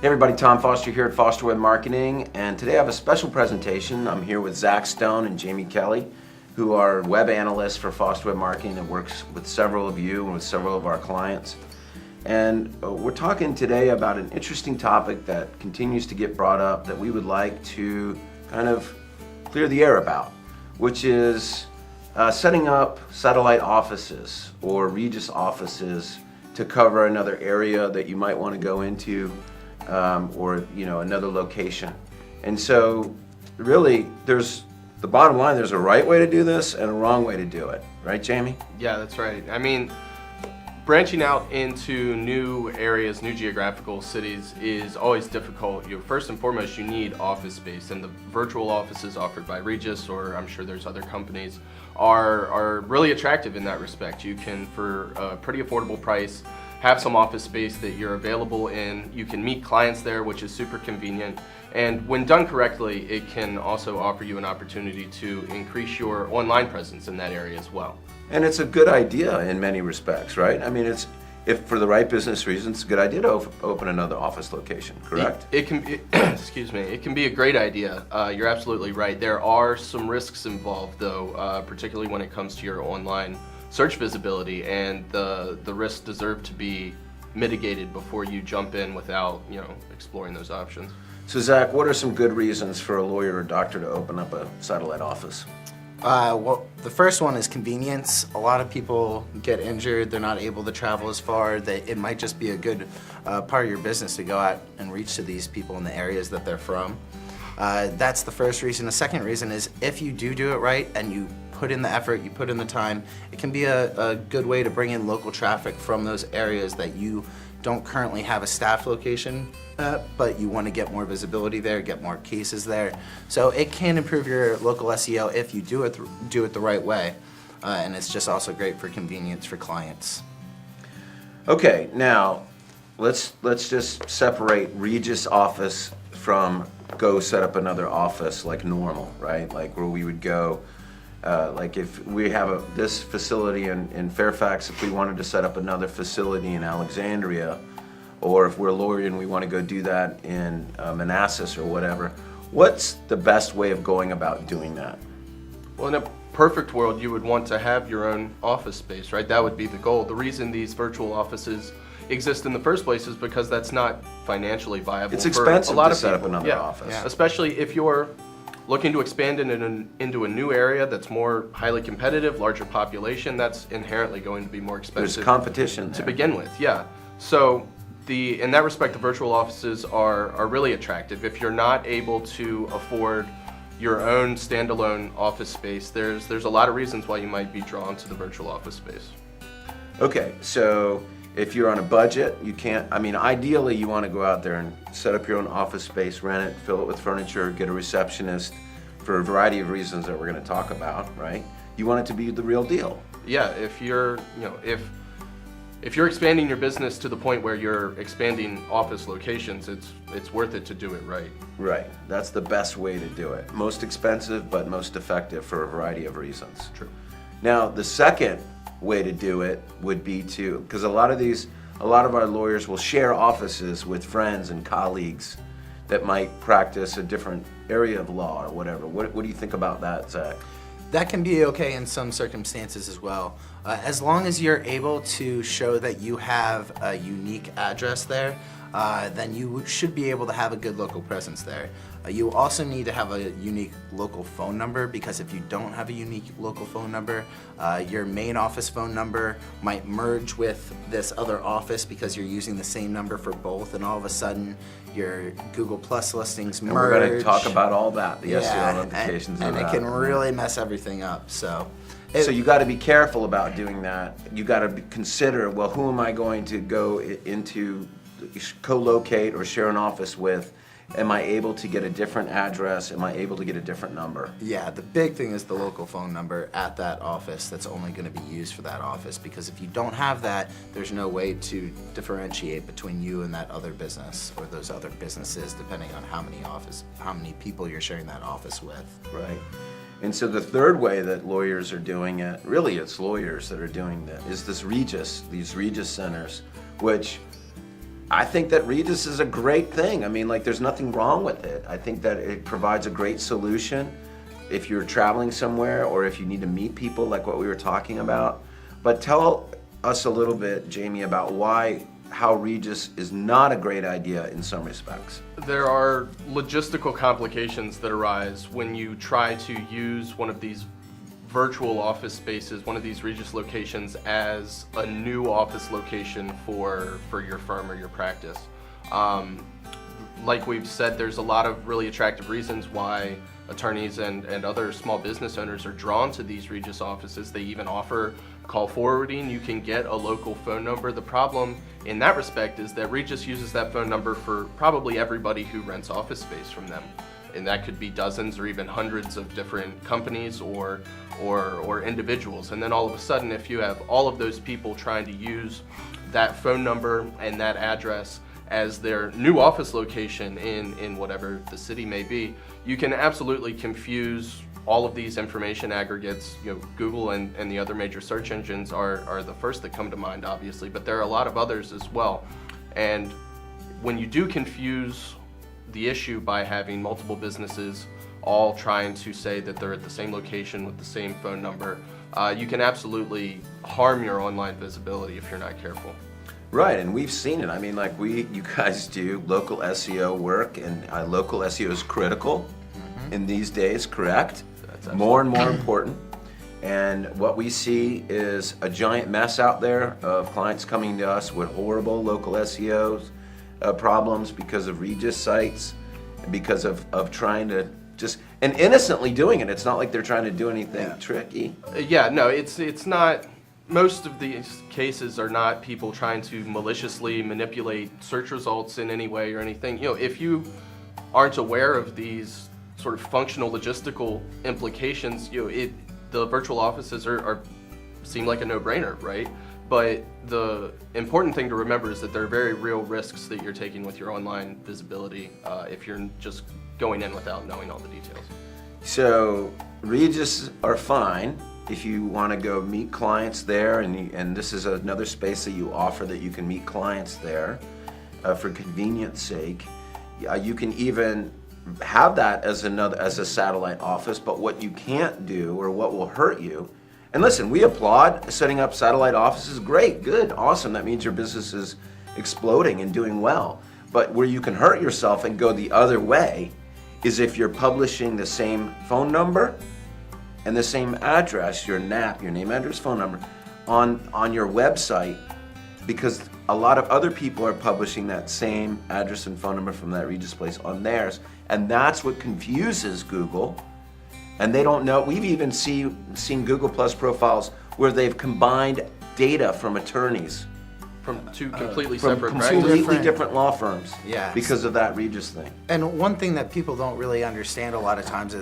Hey everybody, Tom Foster here at Foster Web Marketing, and today I have a special presentation. I'm here with Zach Stone and Jamie Kelly, who are web analysts for Foster Web Marketing and works with several of you and with several of our clients. And we're talking today about an interesting topic that continues to get brought up that we would like to kind of clear the air about, which is setting up satellite offices or Regis offices to cover another area that you might want to go into. Or another location. And so really there's the bottom line, there's a right way to do this and a wrong way to do it, right, Jamie? Yeah, that's right. I mean, branching out into new areas, new geographical cities is always difficult. First and foremost, you need office space, and the virtual offices offered by Regis, or I'm sure there's other companies, are really attractive in that respect. You can, for a pretty affordable price, have some office space that you're available in. You can meet clients there, which is super convenient. And when done correctly, it can also offer you an opportunity to increase your online presence in that area as well. And it's a good idea in many respects, right? I mean, if for the right business reasons, it's a good idea to open another office location, correct? It can be, excuse me, it can be a great idea. You're absolutely right. There are some risks involved though, particularly when it comes to your online search visibility, and the risks deserve to be mitigated before you jump in without exploring those options. So Zach, what are some good reasons for a lawyer or doctor to open up a satellite office? Well, the first one is convenience. A lot of people get injured, they're not able to travel as far. It might just be a good part of your business to go out and reach to these people in the areas that they're from. That's the first reason. The second reason is if you do it right and you put in the effort, you put in the time, it can be a good way to bring in local traffic from those areas that you don't currently have a staff location at, but you want to get more visibility there, get more cases there. So it can improve your local SEO if you do it the right way, and it's just also great for convenience for clients. Okay, now let's just separate Regis office from go set up another office like normal, right? Like where we would go, like if we have this facility in Fairfax, if we wanted to set up another facility in Alexandria, or if we're a lawyer and we want to go do that in Manassas or whatever, what's the best way of going about doing that? Well, in a perfect world, you would want to have your own office space, right? That would be the goal. The reason these virtual offices exist in the first place is because that's not financially viable. It's expensive for a lot to of set people. up another office. Yeah. Especially if you're looking to expand into a new area that's more highly competitive, larger population, that's inherently going to be more expensive. There's competition to there. begin with, yeah. So in that respect, the virtual offices are really attractive. If you're not able to afford your own standalone office space, there's a lot of reasons why you might be drawn to the virtual office space. Okay, so if you're on a budget, you can't, I mean, ideally you want to go out there and set up your own office space, rent it, fill it with furniture, get a receptionist for a variety of reasons that we're going to talk about, right? You want it to be the real deal. Yeah, if you're, if you're expanding your business to the point where you're expanding office locations, it's worth it to do it right. Right, that's the best way to do it. Most expensive, but most effective for a variety of reasons. True. Now, the second way to do it would be because a lot of our lawyers will share offices with friends and colleagues that might practice a different area of law or whatever. What do you think about that, Zach? That can be okay in some circumstances as well. As long as you're able to show that you have a unique address there, then you should be able to have a good local presence there. You also need to have a unique local phone number, because if you don't have a unique local phone number, your main office phone number might merge with this other office because you're using the same number for both, and all of a sudden your Google Plus listings merge. And we're going to talk about all that, the SEO notifications and it can really mess everything up. So you got to be careful about doing that. You got to consider, well, who am I going to go into co-locate or share an office with? Am I able to get a different address? Am I able to get a different number? Yeah, the big thing is the local phone number at that office that's only going to be used for that office, because if you don't have that, there's no way to differentiate between you and that other business or those other businesses, depending on how many people you're sharing that office with. Right. And so the third way that lawyers are doing it, really it's lawyers that are doing that, is these Regis centers, which I think that Regis is a great thing. I mean, like, there's nothing wrong with it. I think that it provides a great solution if you're traveling somewhere or if you need to meet people, like what we were talking about. But tell us a little bit, Jamie, about how Regis is not a great idea in some respects. There are logistical complications that arise when you try to use one of these virtual office spaces, one of these Regis locations, as a new office location for your firm or your practice. Like we've said, there's a lot of really attractive reasons why attorneys and other small business owners are drawn to these Regis offices. They even offer call forwarding. You can get a local phone number. The problem in that respect is that Regis uses that phone number for probably everybody who rents office space from them. And that could be dozens or even hundreds of different companies or individuals. And then all of a sudden, if you have all of those people trying to use that phone number and that address as their new office location in whatever the city may be, you can absolutely confuse all of these information aggregates. You know, Google and the other major search engines are the first that come to mind, obviously, but there are a lot of others as well. And when you do confuse the issue by having multiple businesses all trying to say that they're at the same location with the same phone number, you can absolutely harm your online visibility if you're not careful. Right, and we've seen it. I mean, like you guys do local SEO work, and local SEO is critical in these days, correct? That's More and more important. And what we see is a giant mess out there of clients coming to us with horrible local SEO problems because of Regis sites, and because of trying to just, and innocently doing it. It's not like they're trying to do anything tricky. Yeah, no, it's not. Most of these cases are not people trying to maliciously manipulate search results in any way or anything. You know, if you aren't aware of these sort of functional logistical implications, you know, the virtual offices seem like a no-brainer, right? But the important thing to remember is that there are very real risks that you're taking with your online visibility if you're just going in without knowing all the details. So Regis are fine if you want to go meet clients there, and this is another space that you offer that you can meet clients there for convenience sake. You can even have that as a satellite office, but what you can't do, or what will hurt you, and listen, we applaud setting up satellite offices. Great, good, awesome. That means your business is exploding and doing well. But where you can hurt yourself and go the other way is if you're publishing the same phone number and the same address, your NAP, your name, address, phone number, on your website, because a lot of other people are publishing that same address and phone number from that Regis place on theirs, and that's what confuses Google. And they don't know. We've even seen Google Plus profiles where they've combined data from attorneys From two completely from separate practices. completely different law firms, Yes. because of that Regis thing. And one thing that people don't really understand a lot of times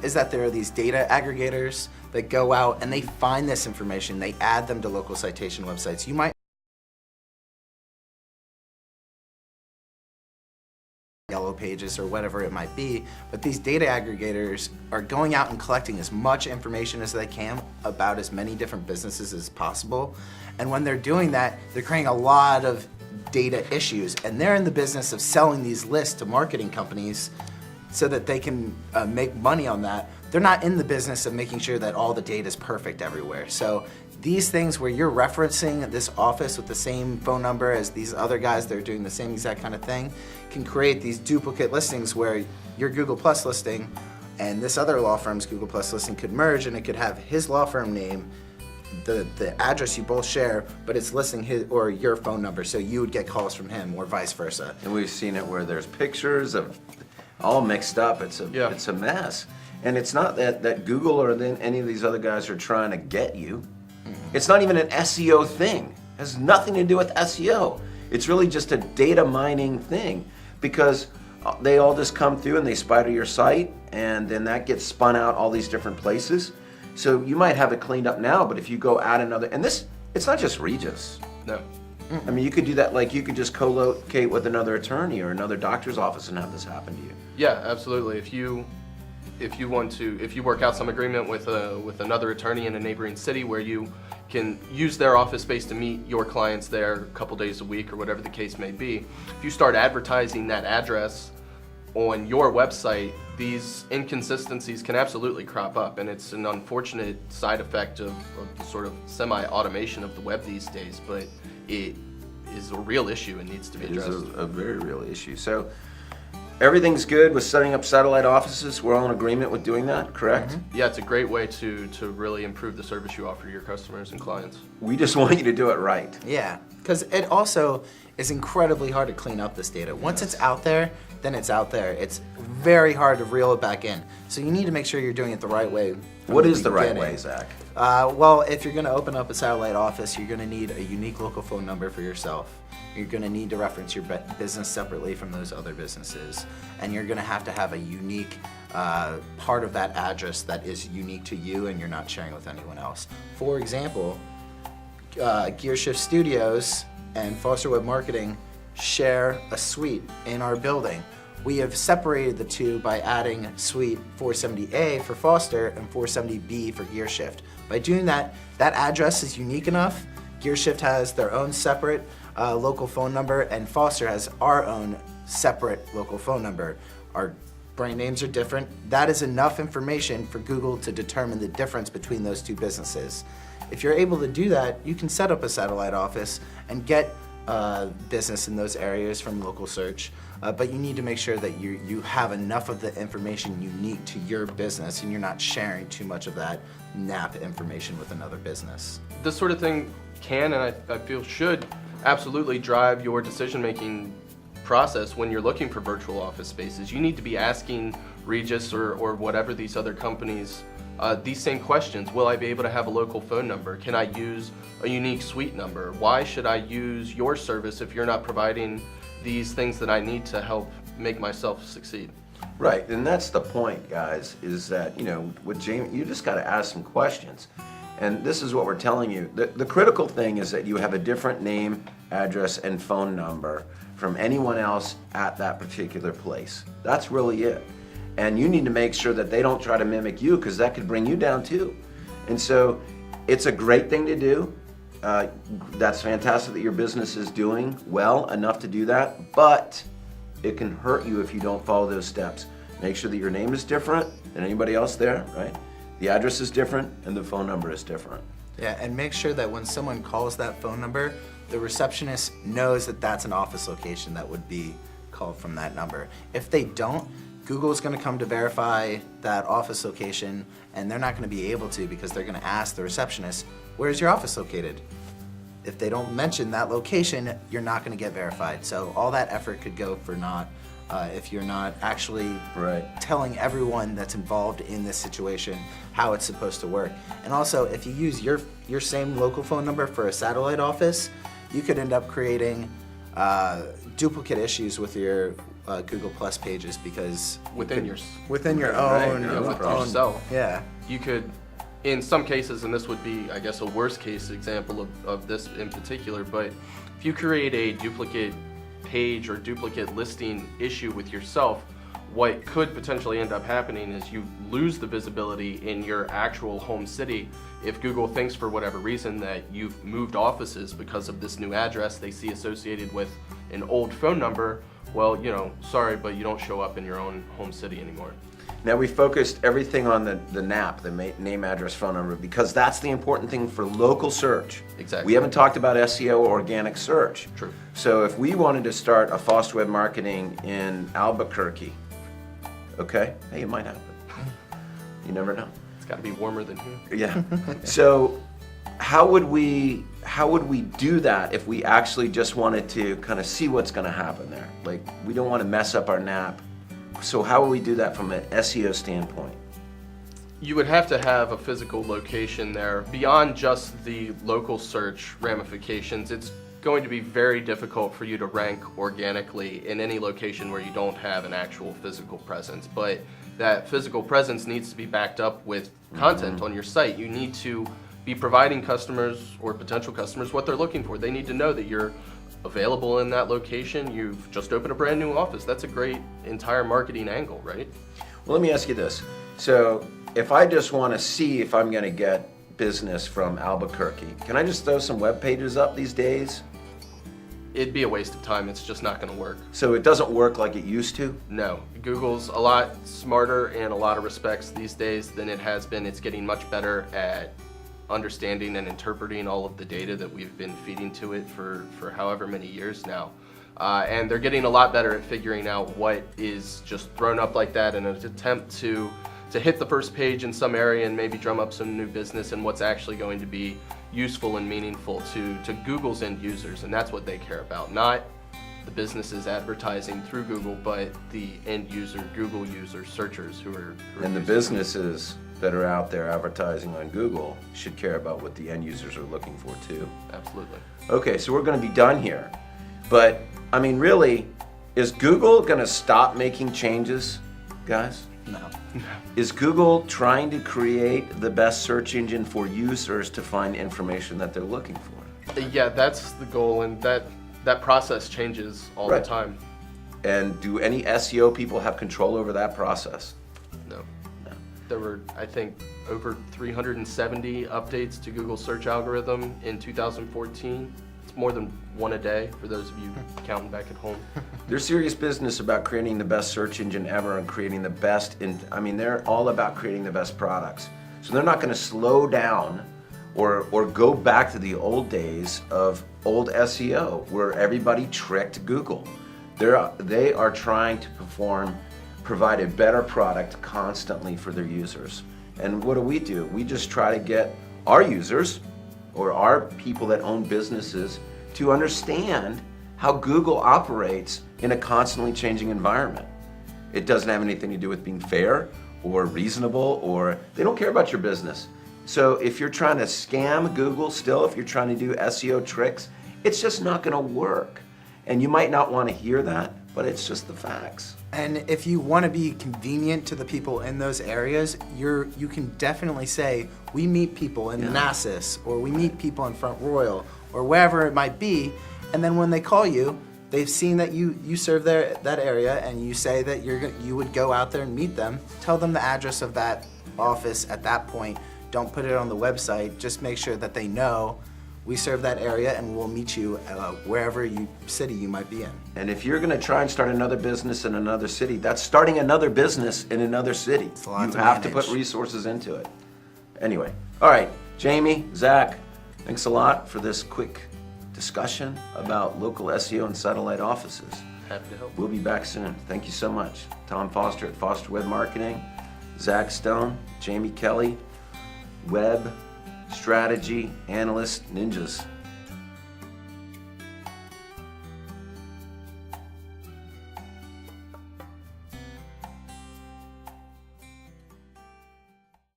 is that there are these data aggregators that go out and they find this information, they add them to local citation websites. You might Yellow Pages or whatever it might be, but these data aggregators are going out and collecting as much information as they can about as many different businesses as possible. And when they're doing that, they're creating a lot of data issues, and they're in the business of selling these lists to marketing companies so that they can make money on that. They're not in the business of making sure that all the data is perfect everywhere. So these things where you're referencing this office with the same phone number as these other guys that are doing the same exact kind of thing can create these duplicate listings where your Google Plus listing and this other law firm's Google Plus listing could merge, and it could have his law firm name, the address you both share, but it's listing his or your phone number, so you would get calls from him or vice versa. And we've seen it where there's pictures of all mixed up. It's a mess. And it's not that Google or any of these other guys are trying to get you. It's not even an SEO thing. It has nothing to do with SEO. It's really just a data mining thing, because they all just come through and they spider your site, and then that gets spun out all these different places. So you might have it cleaned up now, but if you go add another, and it's not just Regis. No. I mean, you could do that, like you could just co-locate with another attorney or another doctor's office and have this happen to you. Yeah, absolutely. if you work out some agreement with another attorney in a neighboring city where you can use their office space to meet your clients there a couple days a week or whatever the case may be, if you start advertising that address on your website, these inconsistencies can absolutely crop up, and it's an unfortunate side effect of the sort of semi-automation of the web these days, but it is a real issue and needs to be addressed. It is a very real issue. So everything's good with setting up satellite offices. We're all in agreement with doing that, correct? Mm-hmm. Yeah, it's a great way to really improve the service you offer your customers and clients. We just want you to do it right. Yeah, because it also is incredibly hard to clean up this data. Once it's out there, then it's out there. It's very hard to reel it back in. So you need to make sure you're doing it the right way. What is the right way, Zach? Well, if you're going to open up a satellite office, you're going to need a unique local phone number for yourself. You're going to need to reference your business separately from those other businesses. And you're going to have a unique part of that address that is unique to you and you're not sharing with anyone else. For example, Gear Shift Studios and Foster Web Marketing share a suite in our building. We have separated the two by adding suite 470A for Foster and 470B for Gear Shift. By doing that, that address is unique enough. Gear Shift has their own separate local phone number, and Foster has our own separate local phone number. Our brand names are different. That is enough information for Google to determine the difference between those two businesses. If you're able to do that, you can set up a satellite office and get business in those areas from local search, but you need to make sure that you have enough of the information unique to your business and you're not sharing too much of that NAP information with another business. This sort of thing can, and I feel should, absolutely drive your decision-making process when you're looking for virtual office spaces. You need to be asking Regis or whatever these other companies these same questions. Will I be able to have a local phone number? Can I use a unique suite number? Why should I use your service if you're not providing these things that I need to help make myself succeed? Right, and that's the point, guys, is that, with Jamie, you just got to ask some questions. And this is what we're telling you. The critical thing is that you have a different name, address, and phone number from anyone else at that particular place. That's really it. And you need to make sure that they don't try to mimic you, because that could bring you down too. And so it's a great thing to do. That's fantastic that your business is doing well enough to do that, but it can hurt you if you don't follow those steps. Make sure that your name is different than anybody else there, right? The address is different and the phone number is different. Yeah, and make sure that when someone calls that phone number, the receptionist knows that that's an office location that would be called from that number. If they don't, Google's going to come to verify that office location, and they're not going to be able to because they're going to ask the receptionist, where's your office located? If they don't mention that location, you're not going to get verified. So all that effort could go for naught if you're not actually telling everyone that's involved in this situation how it's supposed to work. And also, if you use your same local phone number for a satellite office, you could end up creating duplicate issues with your Google Plus pages, because Within your own, with yourself. Yeah. You could, in some cases, and this would be, I guess, a worst case example of this in particular, but if you create a duplicate page or duplicate listing issue with yourself, what could potentially end up happening is you lose the visibility in your actual home city. If Google thinks for whatever reason that you've moved offices because of this new address they see associated with an old phone number, well, sorry, but you don't show up in your own home city anymore. Now, we focused everything on the NAP, the name, address, phone number, because that's the important thing for local search. Exactly. We haven't talked about SEO or organic search. True. So if we wanted to start a Foster Web Marketing in Albuquerque, okay, hey, it might happen. You never know. It's got to be warmer than here. Yeah. So how would we do that if we actually just wanted to kind of see what's going to happen there? Like, we don't want to mess up our NAP. So how would we do that from an SEO standpoint? You would have to have a physical location there. Beyond just the local search ramifications, it's going to be very difficult for you to rank organically in any location where you don't have an actual physical presence. But that physical presence needs to be backed up with content on your site. You need to be providing customers or potential customers what they're looking for. They need to know that you're available in that location. You've just opened a brand new office. That's a great entire marketing angle, right? Well, let me ask you this. So if I just want to see if I'm going to get business from Albuquerque, can I just throw some web pages up these days? It'd be a waste of time. It's just not going to work. So it doesn't work like it used to? No, Google's a lot smarter in a lot of respects these days than it has been. It's getting much better at understanding and interpreting all of the data that we've been feeding to it for however many years now. And they're getting a lot better at figuring out what is just thrown up like that in an attempt to hit the first page in some area and maybe drum up some new business, and what's actually going to be useful and meaningful to Google's end users. And that's what they care about, not the businesses advertising through Google, but the end user, Google users, searchers who are And the using businesses that are out there advertising on Google should care about what the end users are looking for too. it. Absolutely. Okay, so we're going to be done here. But, I mean, really, is Google going to stop making changes, guys? No. Is Google trying to create the best search engine for users to find information that they're looking for? Yeah, that's the goal, and that process changes all Right. the time. And do any SEO people have control over that process? No. No. There were, I think, over 370 updates to Google's search algorithm in 2014. It's more than one a day for those of you counting back at home. They're serious business about creating the best search engine ever and creating the best, they're all about creating the best products. So they're not going to slow down or go back to the old days of old SEO where everybody tricked Google. They are trying to provide a better product constantly for their users. And what do? We just try to get our users or our people that own businesses to understand how Google operates in a constantly changing environment. It doesn't have anything to do with being fair or reasonable, or they don't care about your business. So if you're trying to scam Google still, if you're trying to do SEO tricks, it's just not gonna work. And you might not want to hear that, but it's just the facts. And if you want to be convenient to the people in those areas, you can definitely say, we meet people in Manassas, or we meet people in Front Royal, or wherever it might be. And then when they call you, they've seen that you serve that area, and you say that you would go out there and meet them. Tell them the address of that office at that point. Don't put it on the website. Just make sure that they know we serve that area, and we'll meet you wherever city you might be in. And if you're gonna try and start another business in another city, that's starting another business in another city. It's a lot You to have to manage. put resources into it. Anyway, all right, Jamie, Zach, thanks a lot for this quick discussion about local SEO and satellite offices. Happy to help. We'll be back soon. Thank you so much. Tom Foster at Foster Web Marketing, Zach Stone, Jamie Kelly, Web Strategy Analyst Ninjas.